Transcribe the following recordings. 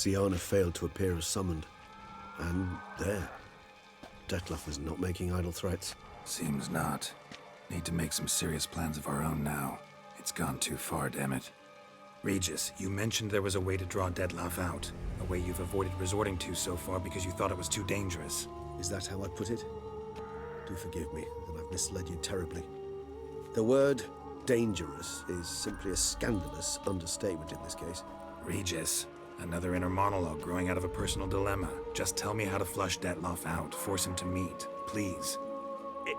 Siana failed to appear as summoned. And there. Detlef is not making idle threats. Seems not. Need to make some serious plans of our own now. It's gone too far, damn it. Regis, you mentioned there was a way to draw Detlef out. A way you've avoided resorting to so far because you thought it was too dangerous. Is that how I put it? Do forgive me that I've misled you terribly. The word dangerous is simply a scandalous understatement in this case. Regis, another inner monologue growing out of a personal dilemma. Just tell me how to flush Detlef out, force him to meet, please.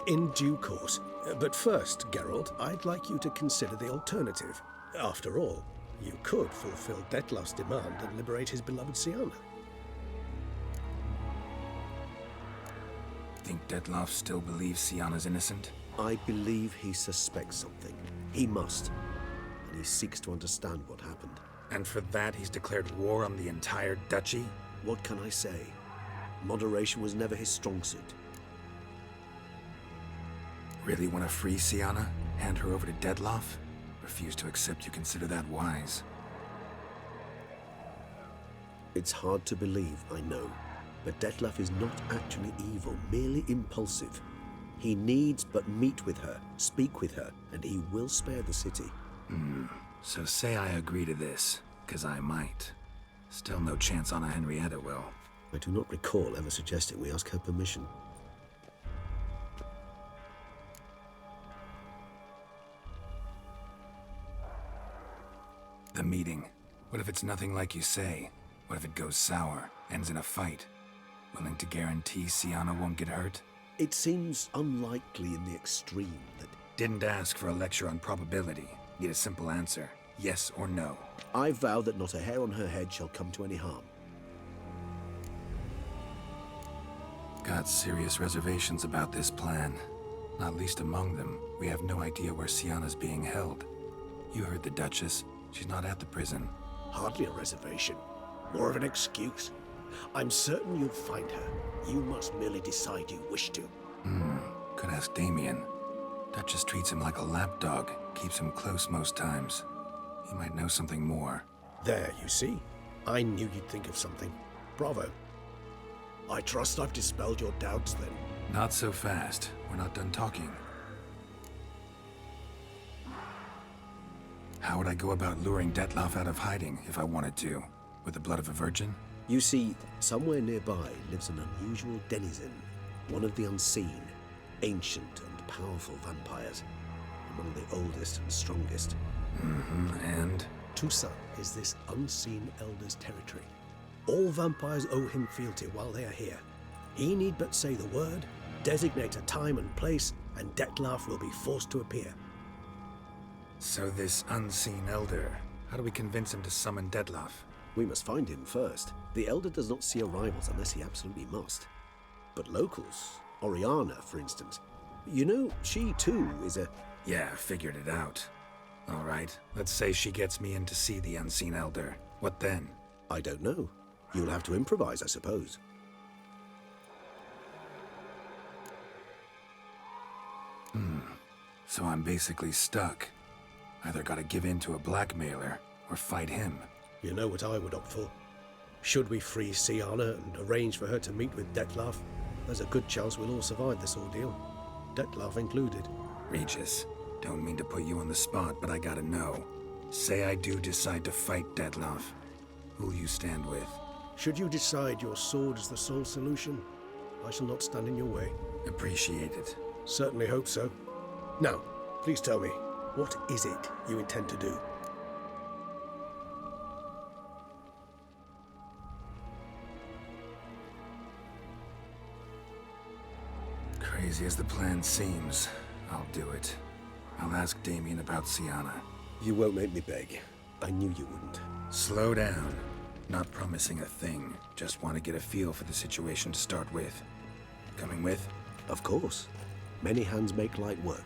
In due course. But first, Geralt, I'd like you to consider the alternative. After all, you could fulfill Detlef's demand and liberate his beloved Siana. Think Detlef still believes Siana's innocent? I believe he suspects something. He must. And he seeks to understand what happened. And for that, he's declared war on the entire duchy? What can I say? Moderation was never his strong suit. Really want to free Siana? Hand her over to Detlef? Refuse to accept you consider that wise. It's hard to believe, I know. But Detlef is not actually evil, merely impulsive. He needs but meet with her, speak with her, and he will spare the city. So say I agree to this, 'cause I might. Still no chance Anna Henrietta will. I do not recall ever suggesting we ask her permission. The meeting. What if it's nothing like you say? What if it goes sour, ends in a fight? Willing to guarantee Siana won't get hurt? It seems unlikely in the extreme that... Didn't ask for a lecture on probability. Need a simple answer. Yes or no. I vow that not a hair on her head shall come to any harm. Got serious reservations about this plan. Not least among them, we have no idea where Siana's being held. You heard the Duchess. She's not at the prison. Hardly a reservation. More of an excuse. I'm certain you'll find her. You must merely decide you wish to. Could ask Damien. Duchess treats him like a lapdog. Keeps him close most times. He might know something more. There, you see? I knew you'd think of something. Bravo. I trust I've dispelled your doubts then. Not so fast. We're not done talking. How would I go about luring Detlef out of hiding if I wanted to? With the blood of a virgin? You see, somewhere nearby lives an unusual denizen, one of the unseen, ancient and powerful vampires, among the oldest and strongest. And? Toussaint is this unseen elder's territory. All vampires owe him fealty while they are here. He need but say the word, designate a time and place, and Detlef will be forced to appear. So this unseen elder, how do we convince him to summon Detlef? We must find him first. The Elder does not see arrivals unless he absolutely must. But locals, Oriana, for instance, you know, she too is a... Yeah, figured it out. All right, let's say she gets me in to see the unseen elder. What then? I don't know. You'll have to improvise, I suppose. So I'm basically stuck. Either gotta give in to a blackmailer, or fight him. You know what I would opt for. Should we free Siana and arrange for her to meet with Detlef, there's a good chance we'll all survive this ordeal. Detlef included. Regis, don't mean to put you on the spot, but I gotta know. Say I do decide to fight Detlef. Who'll you stand with? Should you decide your sword is the sole solution, I shall not stand in your way. Appreciate it. Certainly hope so. Now, please tell me, what is it you intend to do? Crazy as the plan seems, I'll do it. I'll ask Damien about Siana. You won't make me beg. I knew you wouldn't. Slow down. Not promising a thing. Just want to get a feel for the situation to start with. Coming with? Of course. Many hands make light work.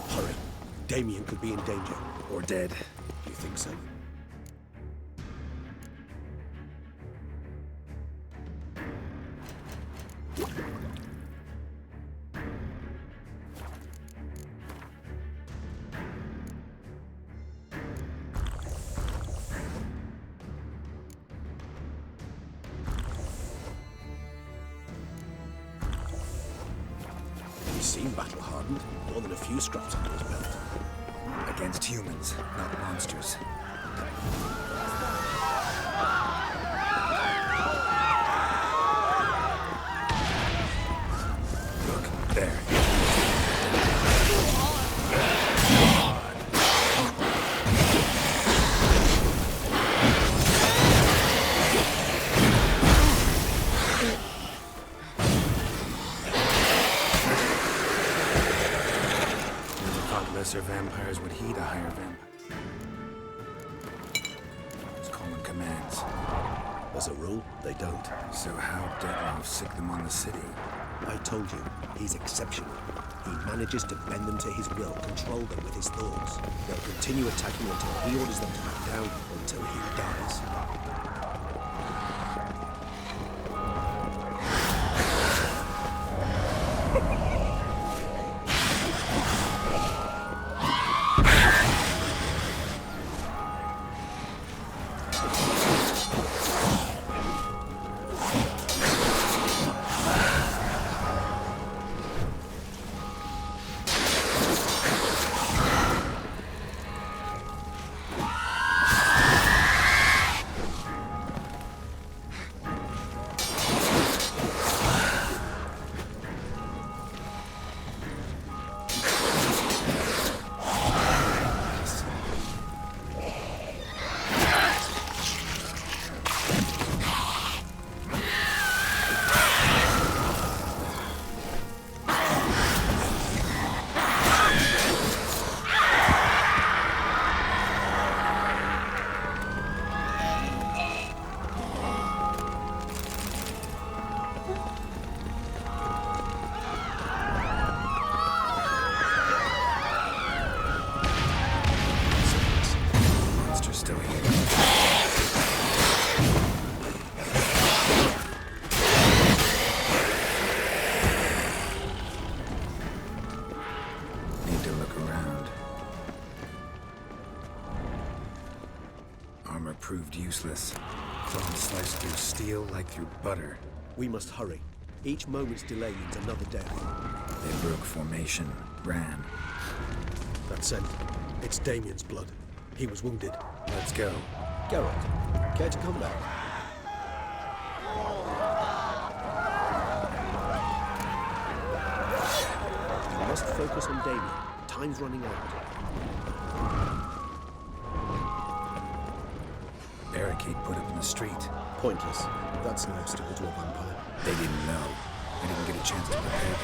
Hurry. Damien could be in danger. Or dead. You think so? seem battle-hardened, more than a few scraps under his belt. Against humans, not monsters. Look, there. Lesser vampires would heed a higher vamp. Let's call them commands. As a rule, they don't. So how Dettlaff sick them on the city? I told you, he's exceptional. He manages to bend them to his will, control them with his thoughts. They'll continue attacking until he orders them to back down, until he dies. Proved useless. Claws sliced through steel like through butter. We must hurry. Each moment's delay means another death. They broke formation, ran. That scent. It's Damien's blood. He was wounded. Let's go. Geralt, care to come back? You must focus on Damien. Time's running out. Barricade put up in the street. Pointless. That's no obstacle to a vampire. They didn't know. I didn't get a chance to prepare them.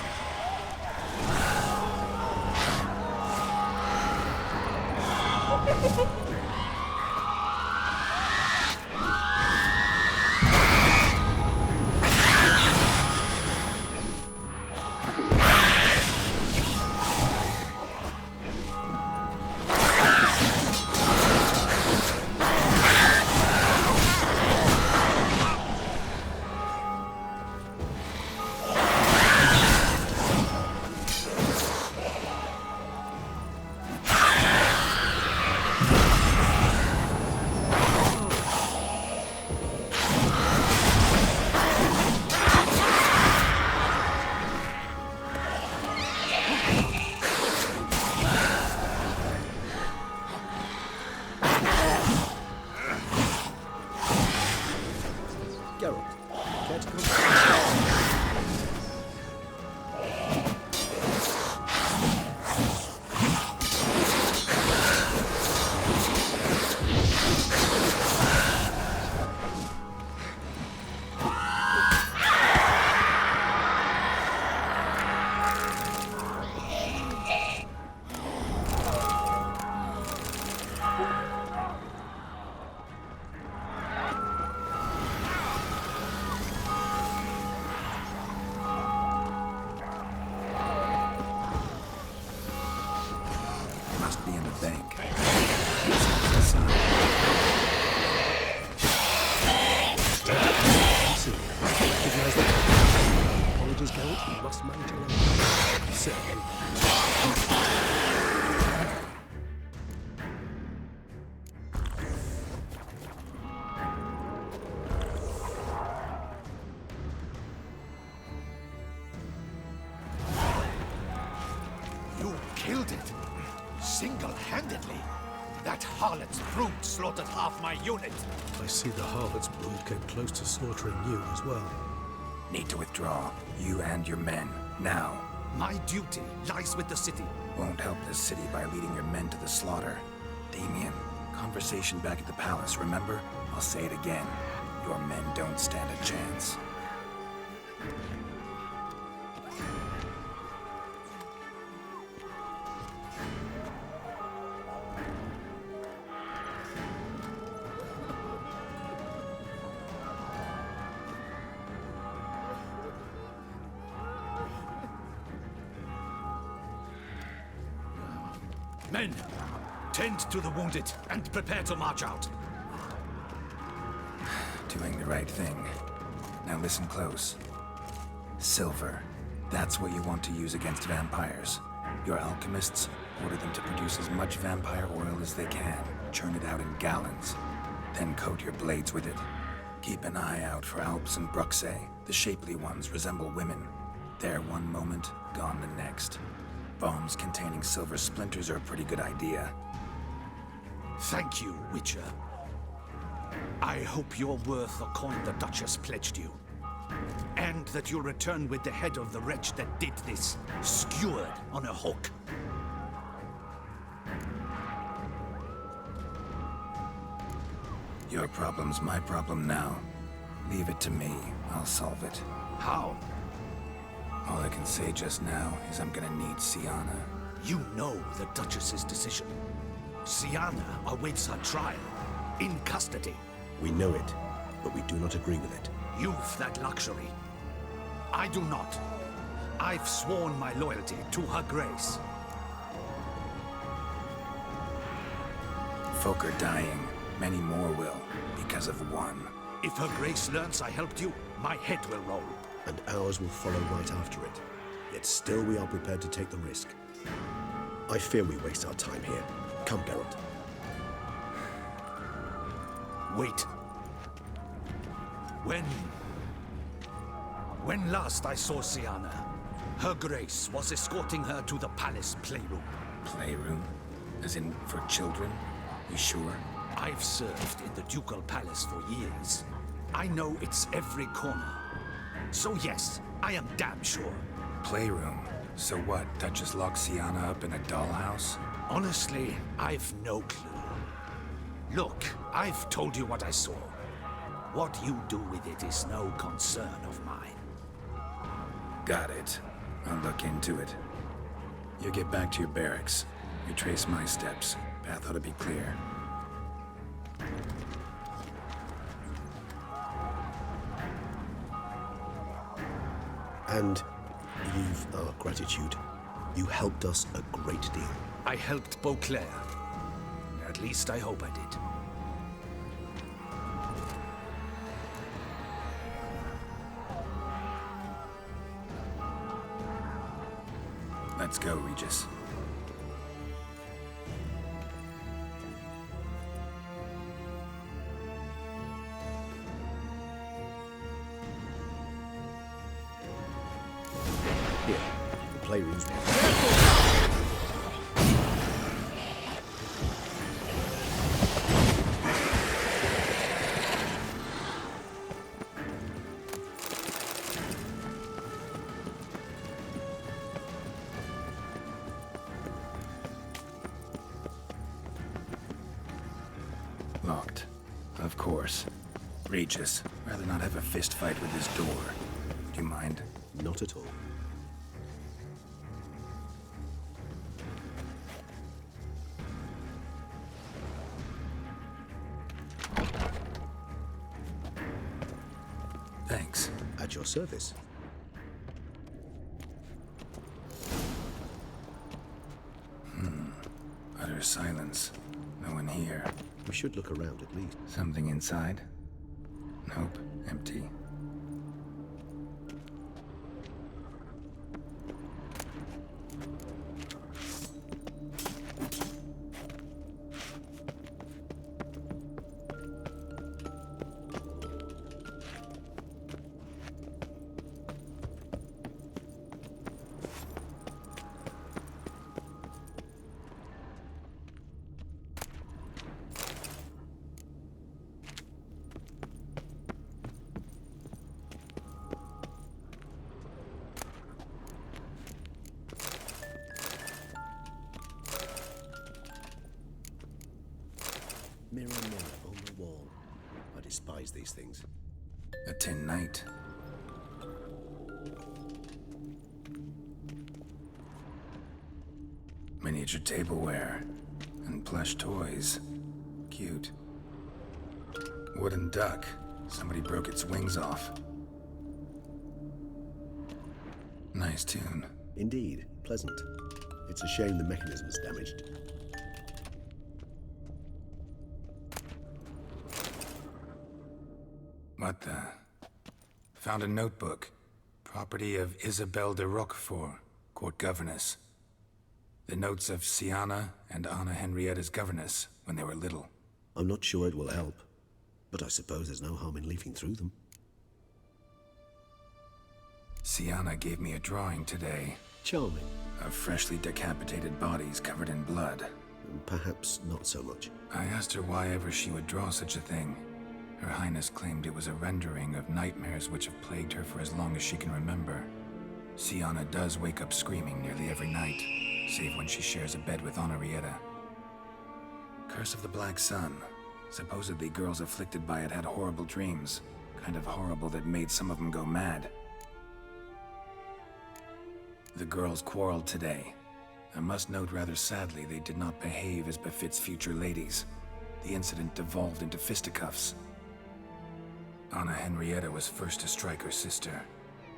killed it. Single-handedly. That harlot's brood slaughtered half my unit. I see the harlot's brood came close to slaughtering you as well. Need to withdraw. You and your men. Now. My duty lies with the city. Won't help the city by leading your men to the slaughter. Damien, conversation back at the palace, remember? I'll say it again. Your men don't stand a chance. Men, tend to the wounded and prepare to march out. Doing the right thing. Now listen close. Silver. That's what you want to use against vampires. Your alchemists order them to produce as much vampire oil as they can. Churn it out in gallons. Then coat your blades with it. Keep an eye out for Alps and Bruxae. The shapely ones resemble women. There one moment, gone the next. Bombs containing silver splinters are a pretty good idea. Thank you, Witcher. I hope you're worth the coin the Duchess pledged you. And that you'll return with the head of the wretch that did this, skewered on a hook. Your problem's my problem now. Leave it to me. I'll solve it. How? All I can say just now is I'm gonna need Sienna. You know the Duchess's decision. Sienna awaits her trial, in custody. We know it, but we do not agree with it. You've that luxury. I do not. I've sworn my loyalty to her grace. Folk are dying. Many more will, because of one. If her grace learns I helped you, my head will roll. And ours will follow right after it. Yet still we are prepared to take the risk. I fear we waste our time here. Come, Geralt. Wait. When last I saw Sienna, her grace was escorting her to the palace playroom. Playroom? As in, for children? You sure? I've served in the ducal palace for years. I know it's every corner. So yes, I am damn sure. Playroom? So what, Duchess locked Sienna up in a dollhouse? Honestly, I've no clue. Look, I've told you what I saw. What you do with it is no concern of mine. Got it. I'll look into it. You get back to your barracks. Retrace my steps. Path ought to be clear. And you've our gratitude. You helped us a great deal. I helped Beauclair. At least I hope I did. Let's go, Regis. Here, the playroom's... Locked. Of course. Regis, rather not have a fist fight with this door. Do you mind? Not at all. Thanks. At your service. Utter silence. No one here. We should look around at least. Something inside? Nope. Empty. these things. A tin knight. Miniature tableware. And plush toys. Cute. Wooden duck. Somebody broke its wings off. Nice tune. Indeed, pleasant. It's a shame the mechanism's damaged. What the? Found a notebook. Property of Isabelle de Roquefort, court governess. The notes of Sienna and Anna Henrietta's governess when they were little. I'm not sure it will help, but I suppose there's no harm in leafing through them. Sienna gave me a drawing today. Charming. Of freshly decapitated bodies covered in blood. Perhaps not so much. I asked her why ever she would draw such a thing. Her Highness claimed it was a rendering of nightmares which have plagued her for as long as she can remember. Sienna does wake up screaming nearly every night, save when she shares a bed with Henrietta. Curse of the Black Sun. Supposedly girls afflicted by it had horrible dreams. Kind of horrible that made some of them go mad. The girls quarreled today. I must note rather sadly they did not behave as befits future ladies. The incident devolved into fisticuffs. Anna Henrietta was first to strike her sister.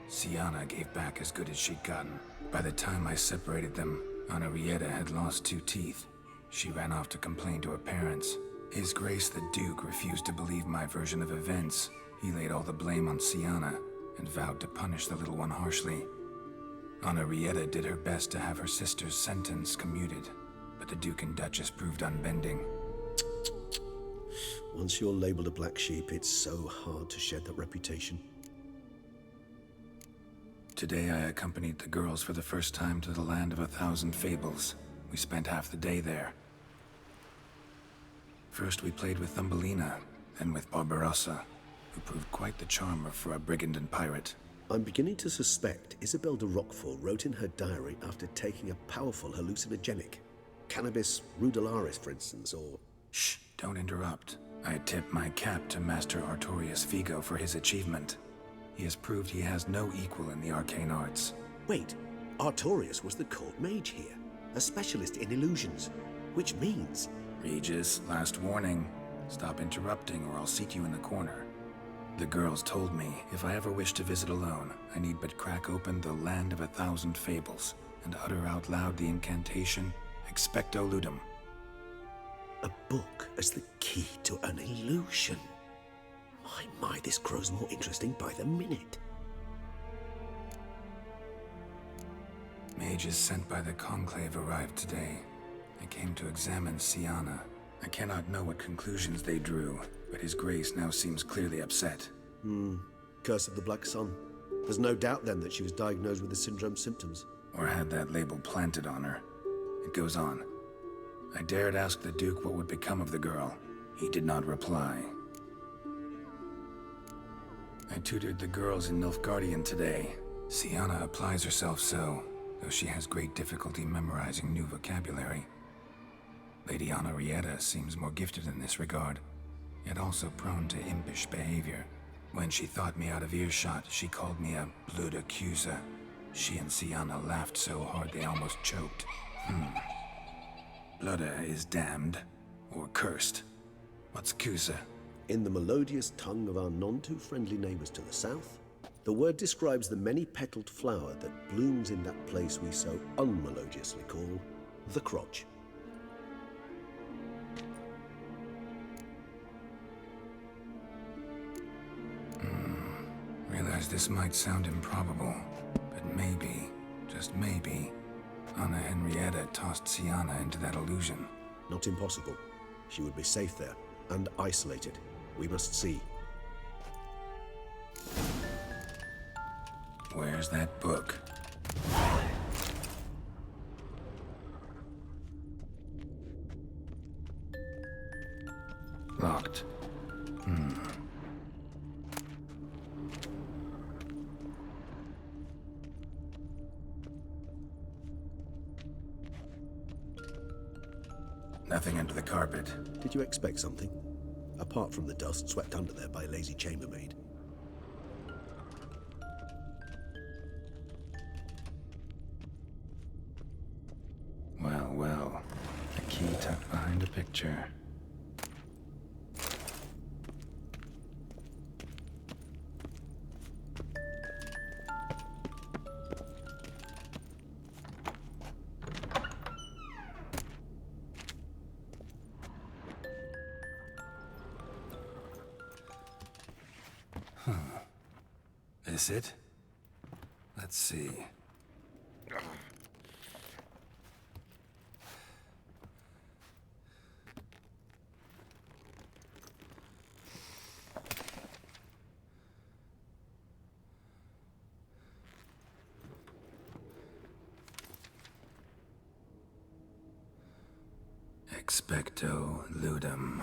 Sienna gave back as good as she'd gotten. By the time I separated them, Henrietta had lost 2 teeth. She ran off to complain to her parents. His Grace the Duke refused to believe my version of events. He laid all the blame on Sienna and vowed to punish the little one harshly. Henrietta did her best to have her sister's sentence commuted, but the Duke and Duchess proved unbending. Once you're labeled a black sheep, it's so hard to shed that reputation. Today I accompanied the girls for the first time to the land of 1,000 fables. We spent half the day there. First we played with Thumbelina, then with Barbarossa, who proved quite the charmer for a brigand and pirate. I'm beginning to suspect Isabelle de Roquefort wrote in her diary after taking a powerful hallucinogenic. Cannabis rudelaris, for instance, or... Shh, don't interrupt. I tip my cap to Master Artorius Vigo for his achievement. He has proved he has no equal in the arcane arts. Wait, Artorius was the court mage here, a specialist in illusions, which means... Regis, last warning. Stop interrupting or I'll seat you in the corner. The girls told me if I ever wish to visit alone, I need but crack open the land of 1,000 fables and utter out loud the incantation, Expecto Ludum. A book as the key to an illusion. My, this grows more interesting by the minute. Mages sent by the Conclave arrived today. I came to examine Sienna. I cannot know what conclusions they drew, but His Grace now seems clearly upset. Curse of the Black Sun. There's no doubt then that she was diagnosed with the syndrome symptoms. Or had that label planted on her. It goes on. I dared ask the Duke what would become of the girl. He did not reply. I tutored the girls in Nilfgaardian today. Sienna applies herself so, though she has great difficulty memorizing new vocabulary. Lady Henrietta seems more gifted in this regard, yet also prone to impish behavior. When she thought me out of earshot, she called me a blood accuser. She and Sienna laughed so hard they almost choked. Blooda is damned, or cursed. What's accuser? In the melodious tongue of our none-too-friendly neighbors to the south, the word describes the many-petaled flower that blooms in that place we so unmelodiously call the crotch. Realize this might sound improbable, but maybe, just maybe, Anna Henrietta tossed Sienna into that illusion. Not impossible. She would be safe there, and isolated. We must see. Where's that book? Locked. Nothing under the carpet. Did you expect something? A apart from the dust swept under there by a lazy chambermaid. Well, well. A key tucked behind a picture. This it? Let's see. Expecto ludum.